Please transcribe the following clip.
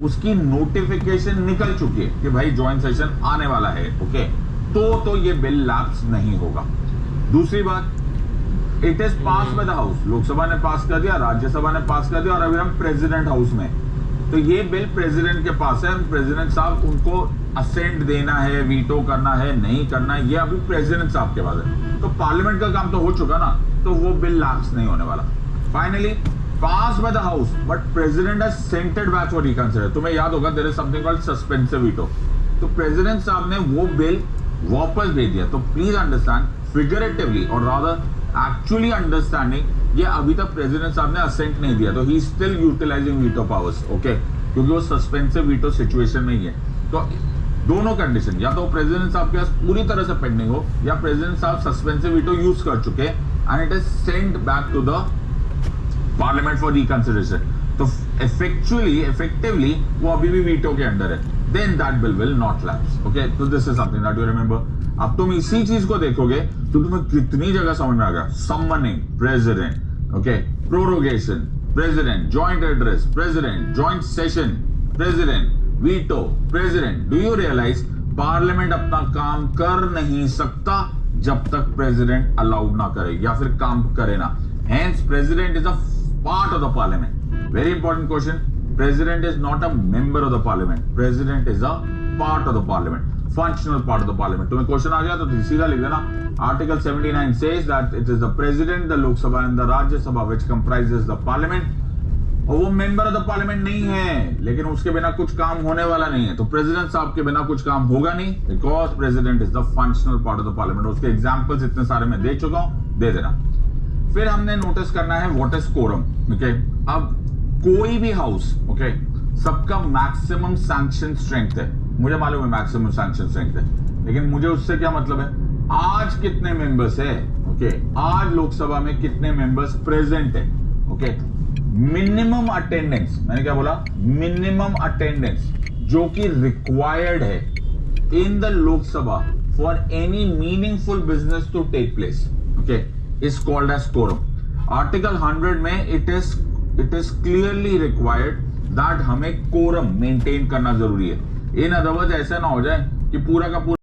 उसकी नोटिफिकेशन निकल चुकी है कि भाई ज्वाइंट सेशन आने वाला है, ओके, तो ये बिल लैप्स नहीं होगा। दूसरी बात, it is pass by the house, Lok Sabha ने पास कर दिया, राज्यसभा ने पास कर दिया और अभी हम प्रेसिडेंट हाउस में, तो ये बिल प्रेसिडेंट के पास है। प्रेसिडेंट साहब उनको असेंट देना है, वीटो करना है, नहीं करना है, ये अभी प्रेसिडेंट साहब के पास है। तो पार्लियामेंट का काम तो हो चुका ना, तो वो बिल लैप्स नहीं होने वाला। Finally pass by the house but president has sent it back for reconsider. तुम्हें याद होगा there is something called suspensive veto, तो प्रेसिडेंट साहब ने वो बिल वापस भेज दिया। तो प्लीज अंडरस्टैंड, फिगरेटिवली और रादर एक्चुअली अंडरस्टैंडिंग, ये अभी तक प्रेसिडेंट साहब ने असेंट नहीं दिया, तो ही still utilizing veto powers, okay, क्योंकि वो सस्पेंसिव वीटो सिचुएशन में ही है। तो दोनों कंडीशन, या तो प्रेसिडेंट साहब के पास पूरी तरह से पेंडिंग हो, या प्रेसिडेंट साहब सस्पेंसिव वीटो यूज कर चुके and it is sent back to the parliament for reconsideration. तो इफेक्टिवली वो अभी भी वीटो के अंडर है, then that bill will not lapse, okay. तो this is something that you remember. अब तुम इसी चीज को देखोगे तो तुम्हें कितनी जगह समझ में आ गया, summoning president, okay, prorogation president, joint address president, joint session president, veto president. Do you realize parliament अपना काम कर नहीं सकता जब तक प्रेसिडेंट अलाउड ना करे या फिर काम करे ना। Hence president is a part of the parliament. Very important question, president is not a member of the parliament, president is a part of the parliament, functional part of the parliament. तुम्हें question आ गया तो सीधा लिख देना, article 79 says that it is the president, the Lok Sabha and the Rajya Sabha which comprises the parliament। और वो member of the parliament नहीं है, लेकिन उसके बिना कुछ काम होने वाला नहीं है। तो प्रेसिडेंट साहब के बिना कुछ काम होगा नहीं, because president is the functional part of the parliament. उसके एग्जांपल्स इतने सारे मैं दे चुका हूं, दे देना। फिर हमने नोटिस करना है व्हाट इज कोरम, ओके। अब कोई भी हाउस, ओके, सबका मैक्सिमम सैंक्शन स्ट्रेंथ है, मुझे मालूम है मैक्सिमम सैंक्शन स्ट्रेंथ है, लेकिन मुझे उससे क्या मतलब है, आज कितने मेंबर्स है, ओके, आज लोकसभा में कितने मेंबर्स प्रेजेंट है, ओके। मिनिमम अटेंडेंस, मैंने क्या बोला, मिनिमम अटेंडेंस जो कि रिक्वायर्ड है in the Lok Sabha for any meaningful business to take place, okay, is called as quorum. Article 100 में it is clearly required that हमें कोरम मेंटेन करना जरूरी है। इन अदर वर्ड्स ऐसा ना हो जाए कि पूरा का पूरा